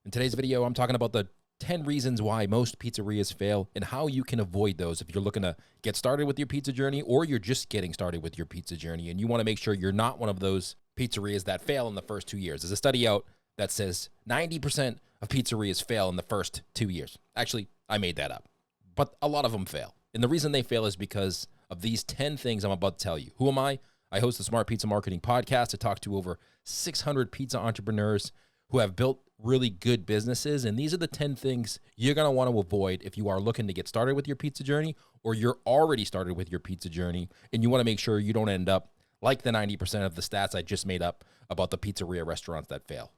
In today's video, I'm talking about the 10 reasons why most pizzerias fail and how you can avoid those if you're looking to get started with your pizza journey or you're just getting started with your pizza journey and you want to make sure you're not one of those pizzerias that fail in the first 2 years. There's a study out that says 90% of pizzerias fail in the first 2 years. Actually, I made that up, but a lot of them fail. And the reason they fail is because of these 10 things I'm about to tell you. Who am I? I host the Smart Pizza Marketing Podcast. I talk to over 600 pizza entrepreneurs who have built really good businesses. And these are the 10 things you're going to want to avoid if you are looking to get started with your pizza journey or you're already started with your pizza journey. And you want to make sure you don't end up like the 90% of the stats I just made up about the pizzeria restaurants that fail.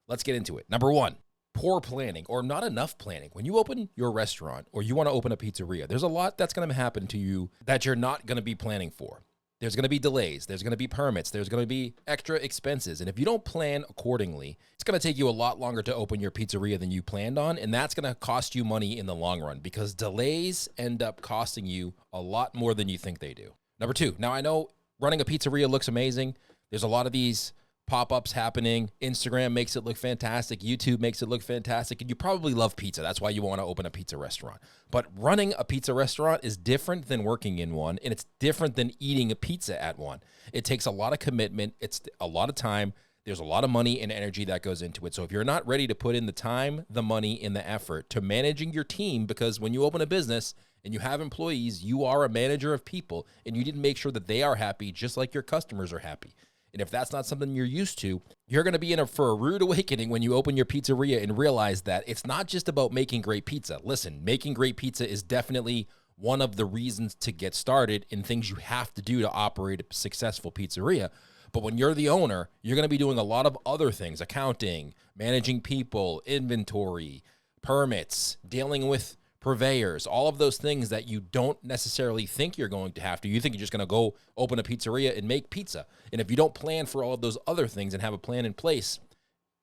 Let's get into it. Number one, poor planning or not enough planning. When you open your restaurant or you want to open a pizzeria, there's a lot that's going to happen to you that you're not going to be planning for. There's going to be delays. There's going to be permits. There's going to be extra expenses. And if you don't plan accordingly, it's going to take you a lot longer to open your pizzeria than you planned on. And that's going to cost you money in the long run because delays end up costing you a lot more than you think they do. Number two, now I know running a pizzeria looks amazing. There's a lot of these pop-ups happening. Instagram makes it look fantastic. YouTube makes it look fantastic. And you probably love pizza. That's why you want to open a pizza restaurant. But running a pizza restaurant is different than working in one. And it's different than eating a pizza at one. It takes a lot of commitment. It's a lot of time. There's a lot of money and energy that goes into it. So if you're not ready to put in the time, the money, and the effort to managing your team, because when you open a business and you have employees, you are a manager of people and you need to make sure that they are happy just like your customers are happy. And if that's not something you're used to, you're going to be for a rude awakening when you open your pizzeria and realize that it's not just about making great pizza. Listen, making great pizza is definitely one of the reasons to get started and things you have to do to operate a successful pizzeria. But when you're the owner, you're going to be doing a lot of other things: accounting, managing people, inventory, permits, dealing with purveyors, all of those things that you don't necessarily think you're going to have to. You think you're just going to go open a pizzeria and make pizza. And if you don't plan for all of those other things and have a plan in place,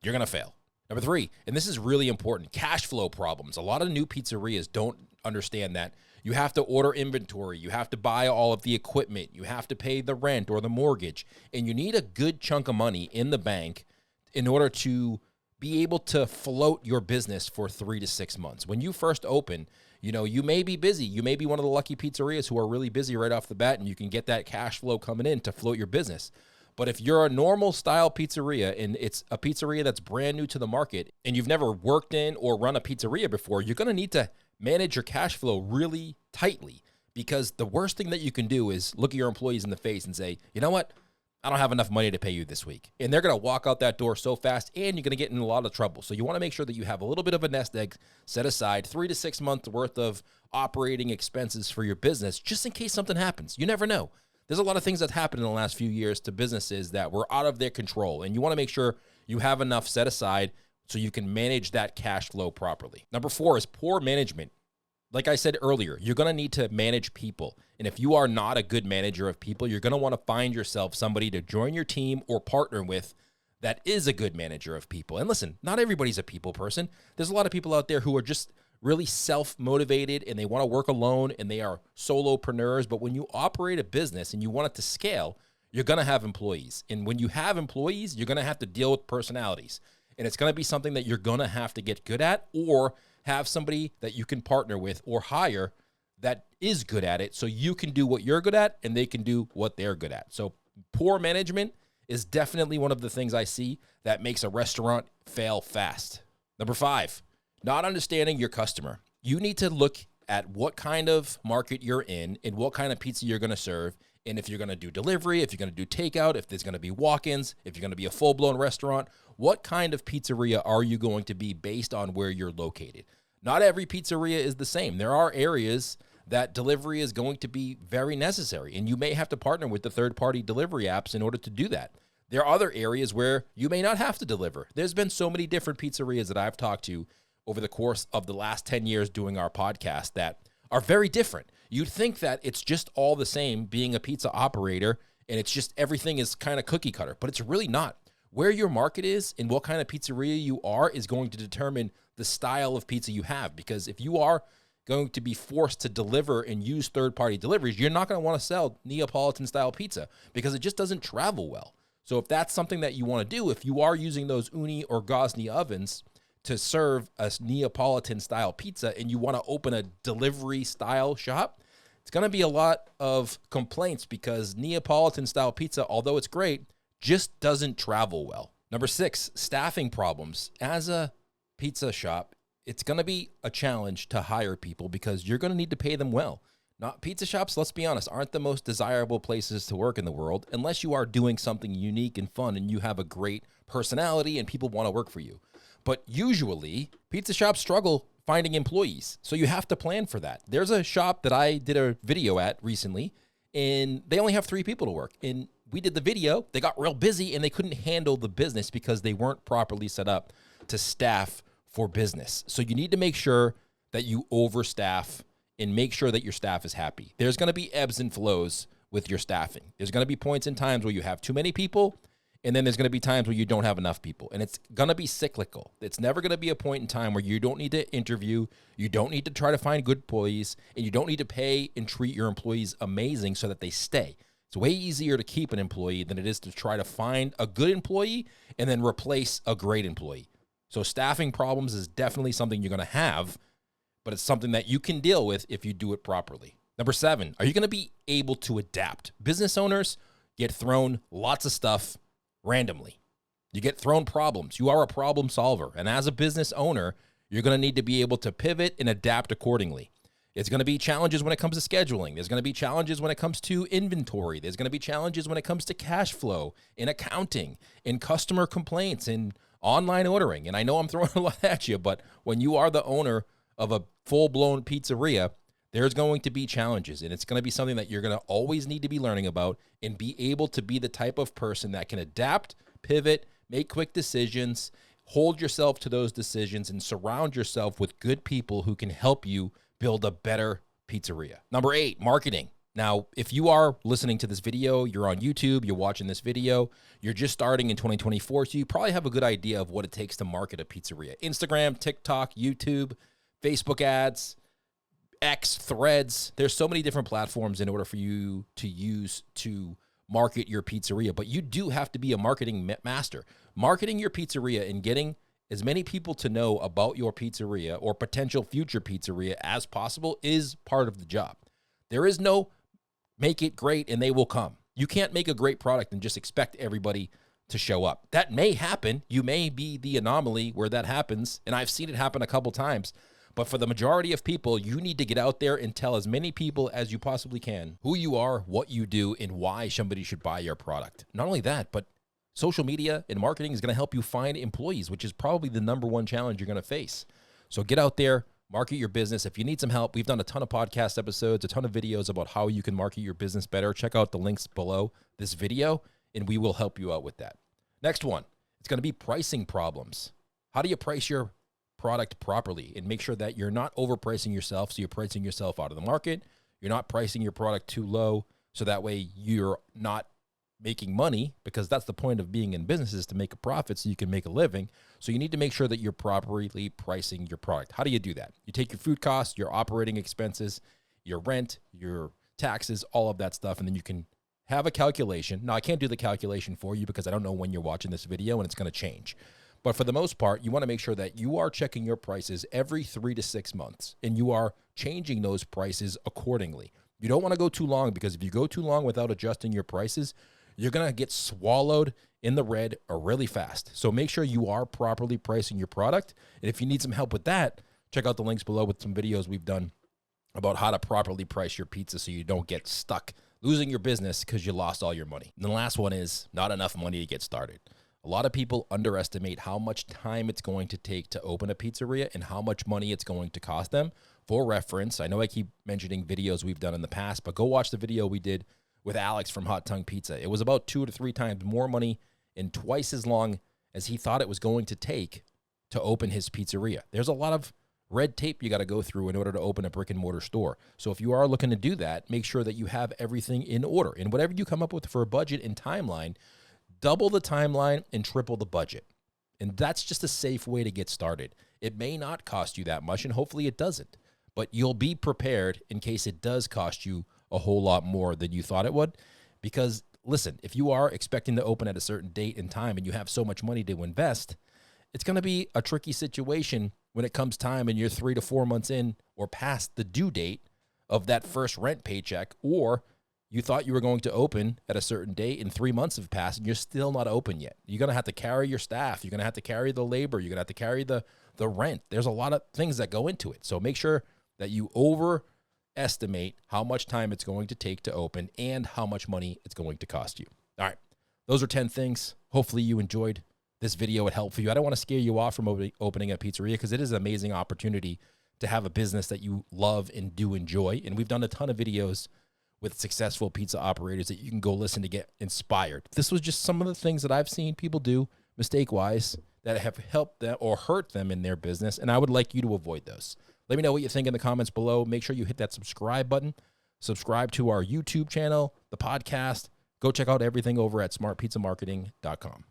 you're going to fail. Number three, and this is really important, cash flow problems. A lot of new pizzerias don't understand that you have to order inventory, you have to buy all of the equipment, you have to pay the rent or the mortgage, and you need a good chunk of money in the bank in order to be able to float your business for 3 to 6 months. When you first open, you may be busy. You may be one of the lucky pizzerias who are really busy right off the bat and you can get that cash flow coming in to float your business. But if you're a normal style pizzeria and it's a pizzeria that's brand new to the market and you've never worked in or run a pizzeria before, you're going to need to manage your cash flow really tightly, because the worst thing that you can do is look at your employees in the face and say, you know what? I don't have enough money to pay you this week. And they're going to walk out that door so fast and you're going to get in a lot of trouble. So you want to make sure that you have a little bit of a nest egg set aside, 3 to 6 months worth of operating expenses for your business, just in case something happens. You never know. There's a lot of things that happened in the last few years to businesses that were out of their control. And you want to make sure you have enough set aside so you can manage that cash flow properly. Number 4 is poor management. Like I said earlier, you're going to need to manage people. And if you are not a good manager of people, you're going to want to find yourself somebody to join your team or partner with that is a good manager of people. And listen, not everybody's a people person. There's a lot of people out there who are just really self-motivated and they want to work alone and they are solopreneurs. But when you operate a business and you want it to scale, you're going to have employees. And when you have employees, you're going to have to deal with personalities. And it's going to be something that you're going to have to get good at, or have somebody that you can partner with or hire that is good at it so you can do what you're good at and they can do what they're good at. So poor management is definitely one of the things I see that makes a restaurant fail fast. Number 5, not understanding your customer. You need to look at what kind of market you're in and what kind of pizza you're going to serve. And if you're going to do delivery, if you're going to do takeout, if there's going to be walk-ins, if you're going to be a full-blown restaurant, what kind of pizzeria are you going to be based on where you're located? Not every pizzeria is the same. There are areas that delivery is going to be very necessary, and you may have to partner with the third-party delivery apps in order to do that. There are other areas where you may not have to deliver. There's been so many different pizzerias that I've talked to over the course of the last 10 years doing our podcast that are very different. You'd think that it's just all the same being a pizza operator and it's just everything is kind of cookie cutter, but it's really not. Where your market is and what kind of pizzeria you are is going to determine the style of pizza you have. Because if you are going to be forced to deliver and use third-party deliveries, you're not going to want to sell Neapolitan-style pizza because it just doesn't travel well. So if that's something that you want to do, if you are using those Uni or Gosni ovens to serve a Neapolitan style pizza and you want to open a delivery style shop, it's going to be a lot of complaints because Neapolitan style pizza, although it's great, just doesn't travel well. Number 6, staffing problems. As a pizza shop, it's going to be a challenge to hire people because you're going to need to pay them well. Not pizza shops, let's be honest, aren't the most desirable places to work in the world unless you are doing something unique and fun and you have a great personality and people want to work for you. But usually, pizza shops struggle finding employees, so you have to plan for that. There's a shop that I did a video at recently, and they only have 3 people to work. And we did the video, they got real busy, and they couldn't handle the business because they weren't properly set up to staff for business. So you need to make sure that you overstaff and make sure that your staff is happy. There's going to be ebbs and flows with your staffing. There's going to be points in times where you have too many people, and then there's going to be times where you don't have enough people. And it's going to be cyclical. It's never going to be a point in time where you don't need to interview, you don't need to try to find good employees, and you don't need to pay and treat your employees amazing so that they stay. It's way easier to keep an employee than it is to try to find a good employee and then replace a great employee. So staffing problems is definitely something you're going to have, but it's something that you can deal with if you do it properly. Number 7, are you going to be able to adapt? Business owners get thrown lots of stuff randomly. You get thrown problems. You are a problem solver. And as a business owner, you're going to need to be able to pivot and adapt accordingly. It's going to be challenges when it comes to scheduling. There's going to be challenges when it comes to inventory. There's going to be challenges when it comes to cash flow, in accounting, in customer complaints, in online ordering. And I know I'm throwing a lot at you, but when you are the owner of a full-blown pizzeria, there's going to be challenges, and it's going to be something that you're going to always need to be learning about and be able to be the type of person that can adapt, pivot, make quick decisions, hold yourself to those decisions, and surround yourself with good people who can help you build a better pizzeria. Number 8, marketing. Now, if you are listening to this video, you're on YouTube, you're watching this video, you're just starting in 2024, so you probably have a good idea of what it takes to market a pizzeria. Instagram, TikTok, YouTube, Facebook ads, X, Threads. There's so many different platforms in order for you to use to market your pizzeria, but you do have to be a marketing master. Marketing your pizzeria and getting as many people to know about your pizzeria or potential future pizzeria as possible is part of the job. There is no make it great and they will come. You can't make a great product and just expect everybody to show up. That may happen. You may be the anomaly where that happens, and I've seen it happen a couple times. But for the majority of people, you need to get out there and tell as many people as you possibly can who you are, what you do, and why somebody should buy your product. Not only that, but social media and marketing is going to help you find employees, which is probably the number one challenge you're going to face. So get out there, market your business. If you need some help, we've done a ton of podcast episodes, a ton of videos about how you can market your business better. Check out the links below this video, and we will help you out with that. Next one, it's going to be pricing problems. How do you price your product properly and make sure that you're not overpricing yourself, so you're pricing yourself out of the market? You're not pricing your product too low, so that way you're not making money, because that's the point of being in business, is to make a profit so you can make a living. So you need to make sure that you're properly pricing your product. How do you do that? You take your food costs, your operating expenses, your rent, your taxes, all of that stuff, and then you can have a calculation. Now, I can't do the calculation for you because I don't know when you're watching this video and it's going to change. But for the most part, you want to make sure that you are checking your prices every 3 to 6 months, and you are changing those prices accordingly. You don't want to go too long, because if you go too long without adjusting your prices, you're going to get swallowed in the red really fast. So make sure you are properly pricing your product. And if you need some help with that, check out the links below with some videos we've done about how to properly price your pizza so you don't get stuck losing your business because you lost all your money. And the last one is not enough money to get started. A lot of people underestimate how much time it's going to take to open a pizzeria and how much money it's going to cost them. For reference, I know I keep mentioning videos we've done in the past, but go watch the video we did with Alex from Hot Tongue Pizza. It was about 2 to 3 times more money and twice as long as he thought it was going to take to open his pizzeria. There's a lot of red tape you got to go through in order to open a brick and mortar store. So if you are looking to do that, make sure that you have everything in order. And whatever you come up with for a budget and timeline, double the timeline and triple the budget. And that's just a safe way to get started. It may not cost you that much, and hopefully it doesn't, but you'll be prepared in case it does cost you a whole lot more than you thought it would. Because listen, if you are expecting to open at a certain date and time and you have so much money to invest, it's going to be a tricky situation when it comes time and you're 3 to 4 months in or past the due date of that first rent paycheck, or you thought you were going to open at a certain date and 3 months have passed and you're still not open yet. You're going to have to carry your staff. You're going to have to carry the labor. You're going to have to carry the rent. There's a lot of things that go into it. So make sure that you overestimate how much time it's going to take to open and how much money it's going to cost you. All right. Those are 10 things. Hopefully you enjoyed this video. It helped for you. I don't want to scare you off from opening a pizzeria because it is an amazing opportunity to have a business that you love and do enjoy. And we've done a ton of videos with successful pizza operators that you can go listen to get inspired. This was just some of the things that I've seen people do mistake-wise that have helped them or hurt them in their business, and I would like you to avoid those. Let me know what you think in the comments below. Make sure you hit that subscribe button. Subscribe to our YouTube channel, the podcast. Go check out everything over at smartpizzamarketing.com.